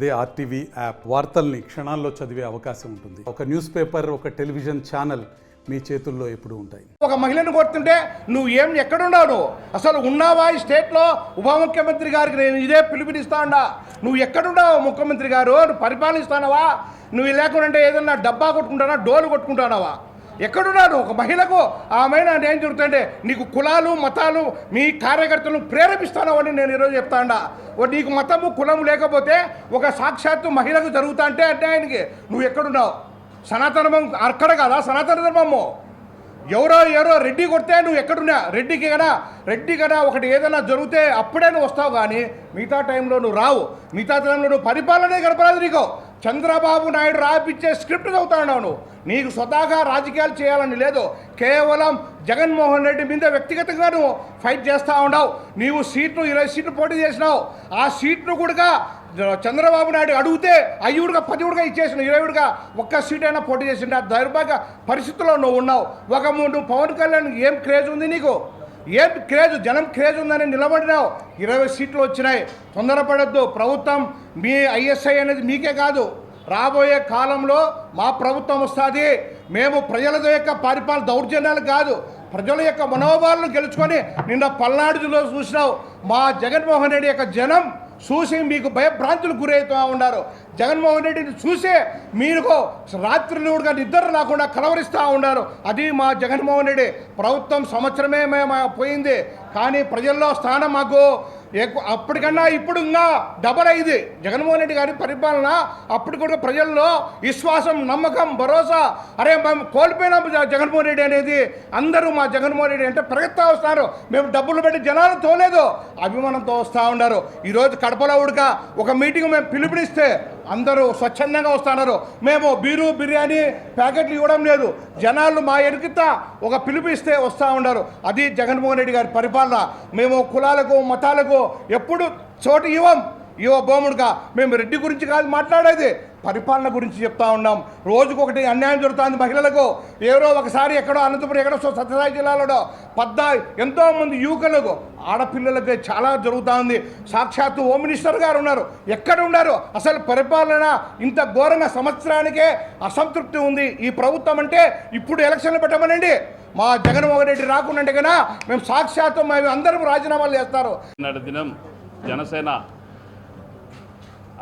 అదే RTV app వార్తల్ని క్షణాల్లో చదివే అవకాశం ఉంటుంది. ఒక న్యూస్ పేపర్, ఒక టెలివిజన్ ఛానల్ మీ చేతుల్లో ఎప్పుడూ ఉంటాయి. ఒక మహిళను కొడుతుంటే నువ్వు ఎక్కడున్నావు? అసలు ఉన్నావా ఈ స్టేట్లో? ఉప ముఖ్యమంత్రి గారికి నేను ఇదే పిలుపునిస్తాడా? నువ్వు ఎక్కడున్నావు ముఖ్యమంత్రి గారు? నువ్వు పరిపాలిస్తానవా? నువ్వు లేకుండా ఏదన్నా డబ్బా కొట్టుకుంటానా, డోలు కొట్టుకుంటానావా? ఎక్కడున్నాడు? ఒక మహిళకు ఆమెను ఏం జరుగుతుంటే నీకు కులాలు మతాలు మీ కార్యకర్తలను ప్రేరేపిస్తానో అని నేను ఈరోజు చెప్తాడా? నీకు మతము కులము లేకపోతే ఒక సాక్షాత్తు మహిళకు జరుగుతా అంటే ఆయనకి నువ్వు ఎక్కడున్నావు? సనాతన ధర్మం అక్కడ కాదా సనాతన ధర్మము? ఎవరో రెడ్డి కొడితే నువ్వు ఎక్కడున్నా? రెడ్డి కదా ఒకటి ఏదైనా జరిగితే అప్పుడే నువ్వు వస్తావు, కానీ మిగతా టైంలో నువ్వు రావు. మిగతా టైంలో నువ్వు పరిపాలనే గడపరాదు. నీకు చంద్రబాబు నాయుడు రాపిచ్చే స్క్రిప్ట్ చదువుతున్నావు. నువ్వు నీకు స్వతహాగా రాజకీయాలు చేయాలని లేదు. కేవలం జగన్మోహన్ రెడ్డి మీద వ్యక్తిగతంగా నువ్వు ఫైట్ చేస్తూ ఉన్నావు. నీవు 20 సీట్లు పోటీ చేసినావు. ఆ సీట్లు కూడా చంద్రబాబు నాయుడు అడిగితే 5గా 10గా ఇచ్చేసిన 20గా ఒక్క సీట్ అయినా పోటీ చేసిండే ఆ దౌర్భాగ్య పరిస్థితుల్లో నువ్వు ఉన్నావు. నువ్వు పవన్ కళ్యాణ్ ఏం క్రేజ్ ఉంది నీకు? ఏం క్రేజ్, జనం క్రేజ్ ఉందని నిలబడినావు. 20 సీట్లు వచ్చినాయి. తొందరపడద్దు. ప్రభుత్వం మీ ఐఎస్ఐ అనేది మీకే కాదు, రాబోయే కాలంలో మా ప్రభుత్వం వస్తుంది. మేము ప్రజల యొక్క పరిపాలన దౌర్జన్యాలు కాదు, ప్రజల యొక్క మనోభావాలను గెలుచుకొని నిన్న పల్నాడులో చూసినావు. మా జగన్మోహన్ రెడ్డి యొక్క జనం చూసి మీకు భయభ్రాంతులు గురవుతూ ఉన్నారు. జగన్మోహన్ రెడ్డిని చూసే మీరు రాత్రిలుగా నిద్ర రాకుండా కలవరిస్తూ ఉన్నారు. అది మా జగన్మోహన్ రెడ్డి ప్రభుత్వం. సంవత్సరమే పోయింది, కానీ ప్రజల్లో స్థానం మాకు అప్పటికన్నా ఇప్పుడు ఇంకా డబల్ అయింది. జగన్మోహన్ రెడ్డి గారి పరిపాలన అప్పుడు కూడా ప్రజల్లో విశ్వాసం, నమ్మకం, భరోసా, అరే మేము కోల్పోయినాం జగన్మోహన్ రెడ్డి అనేది. అందరూ మా జగన్మోహన్ రెడ్డి అంటే పరిగెత్తా వస్తున్నారు. మేము డబ్బులు పెట్టి జనాలు తోలేదు, అభిమానంతో వస్తూ ఉన్నారు. ఈరోజు కడపలో ఉడక ఒక మీటింగ్ మేము పిలుపునిస్తే అందరూ స్వచ్ఛందంగా వస్తున్నారు. మేము బీరు బిర్యానీ ప్యాకెట్లు ఇవ్వడం లేదు, జనాలు మా ఎదుగుతా ఒక పిలుపునిస్తే వస్తూ ఉన్నారు. అది జగన్మోహన్ రెడ్డి గారి పరిపాలన. మేము కులాలకు మతాలకు ఎప్పుడు చోటు ఇవ్వ బోముడుగా. మేము రెడ్డి గురించి కాదు మాట్లాడేది, పరిపాలన గురించి చెప్తా ఉన్నాం. రోజుకొకటి అన్యాయం జరుగుతుంది మహిళలకు. ఎవరో ఒకసారి ఎక్కడో అనంతపురం ఎక్కడో సత్యసాయి జిల్లాలో ఎంతోమంది యువకులకు ఆడపిల్లలకి చాలా జరుగుతూ ఉంది. సాక్షాత్తు హోమ్ మినిస్టర్ గారు ఉన్నారు, ఎక్కడ ఉన్నారు? అసలు పరిపాలన ఇంత ఘోరంగా సంవత్సరానికే అసంతృప్తి ఉంది ఈ ప్రభుత్వం అంటే. ఇప్పుడు ఎలక్షన్లు పెట్టమనండి, మా జగన్మోహన్ రెడ్డి రాకుండా కన్నా మేము సాక్షాత్తు మేము అందరం రాజీనామాలు చేస్తారు. దినం జనసేన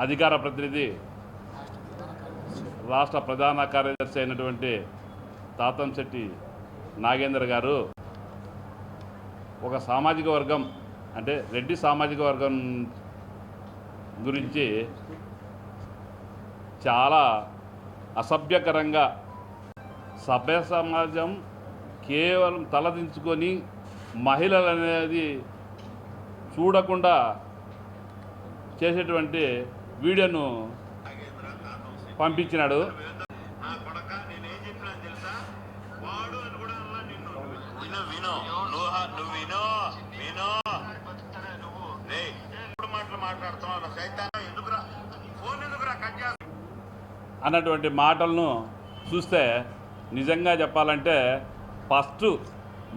అధికార ప్రతినిధి రాష్ట్ర ప్రధాన కార్యదర్శి అయినటువంటి తాతంశెట్టి నాగేందర్ గారు ఒక సామాజిక వర్గం అంటే రెడ్డి సామాజిక వర్గం గురించి చాలా అసభ్యకరంగా సభ్య సమాజం కేవలం తలదించుకొని మహిళలు అనేది చూడకుండా చేసేటువంటి వీడియోను పంపించినాడు. అన్నటువంటి మాటలను చూస్తే నిజంగా చెప్పాలంటే ఫస్ట్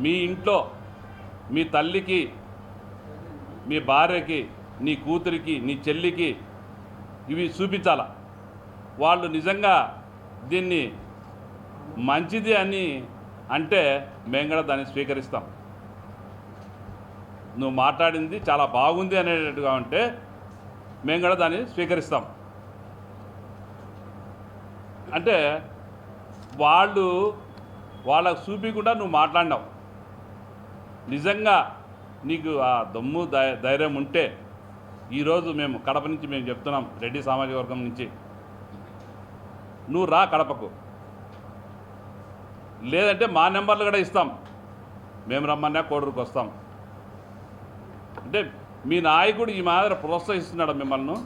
మీ ఇంట్లో మీ తల్లికి, మీ భార్యకి, నీ కూతురికి, నీ చెల్లికి ఇవి చూపించాల. వాళ్ళు నిజంగా దీన్ని మంచిది అని అంటే మేము కూడా దాన్ని స్వీకరిస్తాం. నువ్వు మాట్లాడింది చాలా బాగుంది అనేటట్టుగా ఉంటే మేము కూడా దాన్ని స్వీకరిస్తాం. అంటే వాళ్ళకు చూపించకుండా నువ్వు మాట్లాడినావు. నిజంగా నీకు ఆ దమ్ము ధైర్యం ఉంటే ఈరోజు మేము కడప నుంచి మేము చెప్తున్నాం, రెడ్డి సామాజిక వర్గం నుంచి నువ్వు రా కడపకు. లేదంటే మా నెంబర్లు కూడా ఇస్తాం, మేము రమ్మన్నా కోడూరుకు వస్తాం. అంటే మీ నాయకుడు ఈ మాదిరి ప్రోత్సహిస్తున్నాడు మిమ్మల్ని.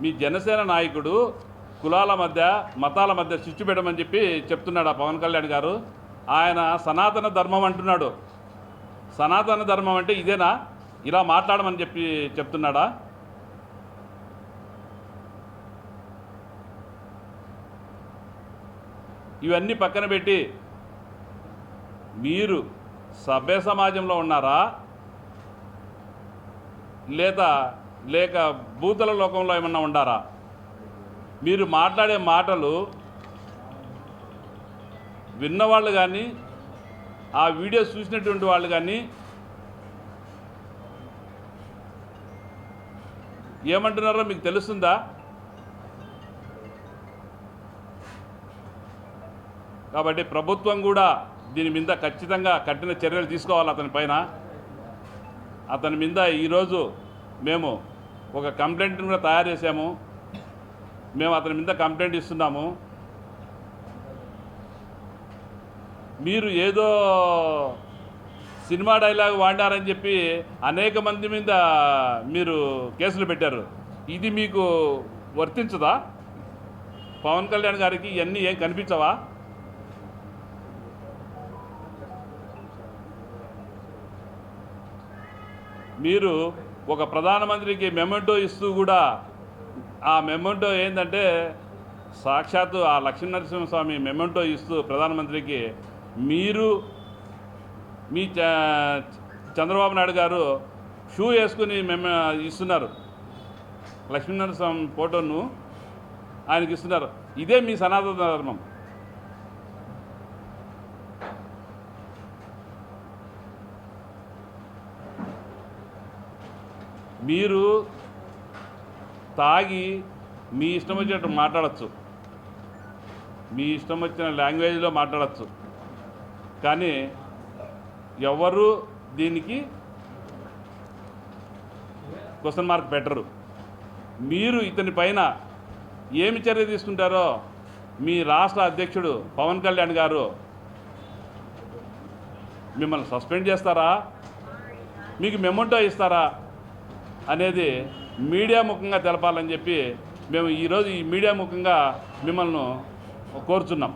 మీ జనసేన నాయకుడు కులాల మధ్య మతాల మధ్య చిచ్చు పెట్టమని చెప్పి చెప్తున్నాడు ఆ పవన్ కళ్యాణ్ గారు. ఆయన సనాతన ధర్మం అంటున్నాడు. సనాతన ధర్మం అంటే ఇదేనా? ఇలా మాట్లాడమని చెప్తున్నాడా? ఇవన్నీ పక్కన పెట్టి మీరు సభ్య సమాజంలో ఉన్నారా లేదా లేక భూతల లోకంలో ఏమన్నా ఉండారా? మీరు మాట్లాడే మాటలు విన్నవాళ్ళు కానీ ఆ వీడియో చూసినటువంటి వాళ్ళు కానీ ఏమంటున్నారో మీకు తెలుస్తుందా? కాబట్టి ప్రభుత్వం కూడా దీని మీద ఖచ్చితంగా కఠిన చర్యలు తీసుకోవాలి అతని పైన. అతని మీద ఈరోజు మేము ఒక కంప్లైంట్ని కూడా తయారు చేశాము. మేము అతని మీద కంప్లైంట్ ఇస్తున్నాము. మీరు ఏదో సినిమా డైలాగ్ వాడారని చెప్పి అనేక మంది మీద మీరు కేసులు పెట్టారు. ఇది మీకు వర్తించదా? పవన్ కళ్యాణ్ గారికి ఇవన్నీ ఏం కనిపించవా? మీరు ఒక ప్రధానమంత్రికి మెమెంటో ఇస్తూ కూడా ఆ మెమెంటో ఏంటంటే సాక్షాత్తు ఆ లక్ష్మీనరసింహస్వామి మెమెంటో ఇస్తూ ప్రధానమంత్రికి మీరు మీ చంద్రబాబు నాయుడు గారు షూ వేసుకుని ఇస్తున్నారు. లక్ష్మీనరసింహ ఫోటోను ఆయనకి ఇస్తున్నారు. ఇదే మీ సనాతన ధర్మం. మీరు తాగి మీ ఇష్టం వచ్చినట్టు మాట్లాడచ్చు, మీ ఇష్టం వచ్చిన లాంగ్వేజ్లో మాట్లాడచ్చు, కానీ ఎవరు దీనికి క్వశ్చన్ మార్క్ పెట్టరు. మీరు ఇతని పైన ఏమి చర్య తీసుకుంటారో మీ రాష్ట్ర అధ్యక్షుడు పవన్ కళ్యాణ్ గారు మిమ్మల్ని సస్పెండ్ చేస్తారా, మీకు మెమోంటో ఇస్తారా అనేది మీడియా ముఖంగా తెలపాలని చెప్పి మేము ఈరోజు ఈ మీడియా ముఖంగా మిమ్మల్ని కోరుచున్నాం.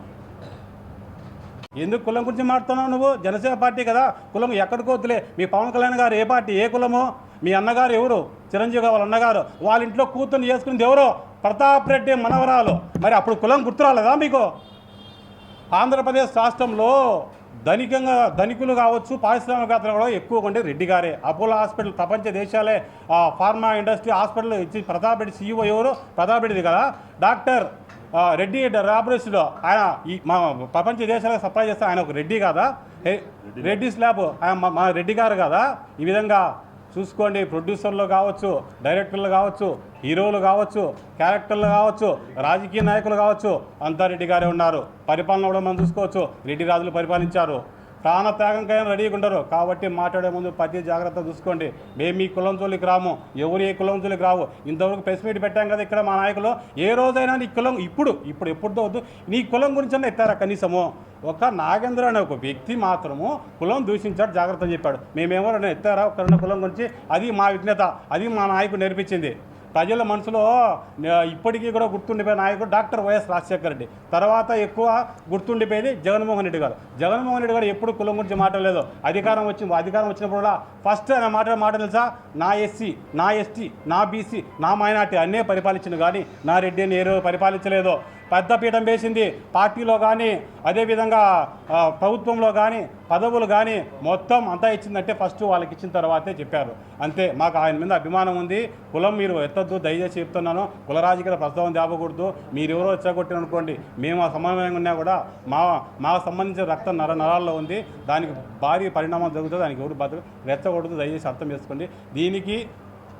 ఎందుకు కులం గురించి మాట్లాడుతున్నావు నువ్వు? జనసేన పార్టీ కదా, కులం ఎక్కడికి వద్దులే. మీ పవన్ కళ్యాణ్ గారు ఏ పార్టీ, ఏ కులము? మీ అన్నగారు ఎవరు? చిరంజీవి గారు వాళ్ళ అన్నగారు. వాళ్ళ ఇంట్లో కూతుర్ని చేసుకునేది ఎవరో? ప్రతాప్ రెడ్డి మనవరాలు. మరి అప్పుడు కులం గుర్తురాలేదా మీకు? ఆంధ్రప్రదేశ్ రాష్ట్రంలో ధనికులు కావచ్చు, పారిశ్రామికవేత్తలు కూడా ఎక్కువ ఉండే రెడ్డి గారే. అపోలో హాస్పిటల్ ప్రపంచ దేశాలే ఫార్మా ఇండస్ట్రీ హాస్పిటల్ ఇచ్చి ప్రతాప్ రెడ్డి సీఈఓ ఎవరు? ప్రతాప్ రెడ్డిది కదా. డాక్టర్ రెడ్డి లాబొరేటరీలో ఆయన మా ప్రపంచ దేశాలకు సప్లై చేస్తే ఆయన ఒక రెడ్డి కాదా? రెడ్డిస్ ల్యాబ్ ఆయన మా రెడ్డి గారు కదా. ఈ విధంగా చూసుకోండి. ప్రొడ్యూసర్లు కావచ్చు, డైరెక్టర్లు కావచ్చు, హీరోలు కావచ్చు, క్యారెక్టర్లు కావచ్చు, రాజకీయ నాయకులు కావచ్చు, అంతా రెడ్డి గారే ఉన్నారు. పరిపాలన కూడా మనం చూసుకోవచ్చు. రెడ్డి రాజులు పరిపాలించారు. ప్రాణత్యాగంకైనా రెడీగా ఉంటారు. కాబట్టి మాట్లాడే ముందు ప్రతి జాగ్రత్త చూసుకోండి. మేము మీ కులం జోలికి రాము, ఎవరు ఏ కులం జోలికి రావు. ఇంతవరకు ప్రెస్ మీట్ పెట్టాం కదా ఇక్కడ మా నాయకులు. ఏ రోజైనా నీ కులం ఎప్పుడుతో వద్దు, నీ కులం గురించి అన్న ఎత్తారా కనీసము? ఒక నాగేంద్ర అనే ఒక వ్యక్తి మాత్రము కులం దూషించాడు, జాగ్రత్త అని చెప్పాడు. మేమెవరైనా ఎత్తారా ఒకరిన్న కులం గురించి? అది మా విజ్ఞత, అది మా నాయకుడు నేర్పించింది. ప్రజల మనసులో ఇప్పటికీ కూడా గుర్తుండిపోయే నాయకుడు డాక్టర్ వైఎస్ రాజశేఖర రెడ్డి. తర్వాత ఎక్కువ గుర్తుండిపోయేది జగన్మోహన్ రెడ్డి గారు. జగన్మోహన్ రెడ్డి గారు ఎప్పుడు కులం గురించి మాట్లాడలేదు. అధికారం వచ్చినప్పుడు కూడా ఫస్ట్ ఆయన మాట తెలుసా? నా ఎస్సీ, నా ఎస్టీ, నా బీసీ, నా మైనార్టీ అన్నే పరిపాలించింది, కానీ నా రెడ్డి అని ఏ పరిపాలించలేదు. పెద్ద పీఠం వేసింది పార్టీలో కానీ, అదేవిధంగా ప్రభుత్వంలో కానీ, పదవులు కానీ మొత్తం అంతా ఇచ్చిందంటే ఫస్ట్ వాళ్ళకి ఇచ్చిన తర్వాతే చెప్పారు. అంతే. మాకు ఆయన మీద అభిమానం ఉంది. కులం మీరు ఎత్తద్దు, దయచేసి చెప్తున్నాను. కుల రాజకీయ ప్రస్తావన తేపకూడదు. మీరు ఎవరో వచ్చాకొట్టిన అనుకోండి, మేము ఆ సమన్వయంగా ఉన్నా కూడా మాకు సంబంధించిన రక్తం నరాల్లో ఉంది. దానికి భారీ పరిణామం జరుగుతుంది. దానికి ఎవరు బతుకు రెచ్చకూడదు. దయచేసి అర్థం చేసుకోండి. దీనికి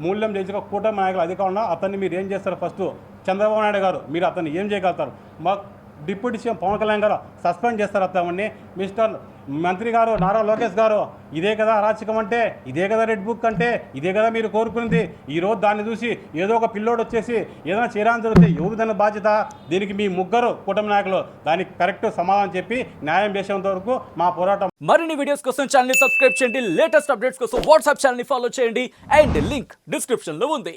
మూల్యం చేసిన కూటమి నాయకులు అధికారంలో అతన్ని మీరు ఏం చేస్తారు? ఫస్ట్ చంద్రబాబు నాయుడు గారు మీరు అతన్ని ఏం చేయగలుగుతారు? మాకు డిప్యూటీ సీఎం పవన్ కళ్యాణ్ గారు సస్పెండ్ చేస్తారు అతన్ని. మిస్టర్ మంత్రి గారు నారా లోకేష్ గారు, ఇదే కదా అరాచకం అంటే, ఇదే కదా రెడ్ బుక్ అంటే, ఇదే కదా మీరు కోరుకునేది. ఈరోజు దాన్ని చూసి ఏదో ఒక పిల్లోడు వచ్చేసి ఏదైనా చేయడానికి జరిగితే ఎవరు దాని బాధ్యత? దీనికి మీ ముగ్గురు కూటమి నాయకులు దానికి కరెక్ట్ సమాధానం చెప్పి న్యాయం చేసేంత వరకు మా పోరాటం. మరిన్ని వీడియోస్ కోసం ఛానల్ ని సబ్స్క్రైబ్ చేయండి. లేటెస్ట్ అప్డేట్స్ కోసం వాట్సాప్ ఛానల్ ని ఫాలో చేయండి. అండ్ లింక్ డిస్క్రిప్షన్ లో ఉంది.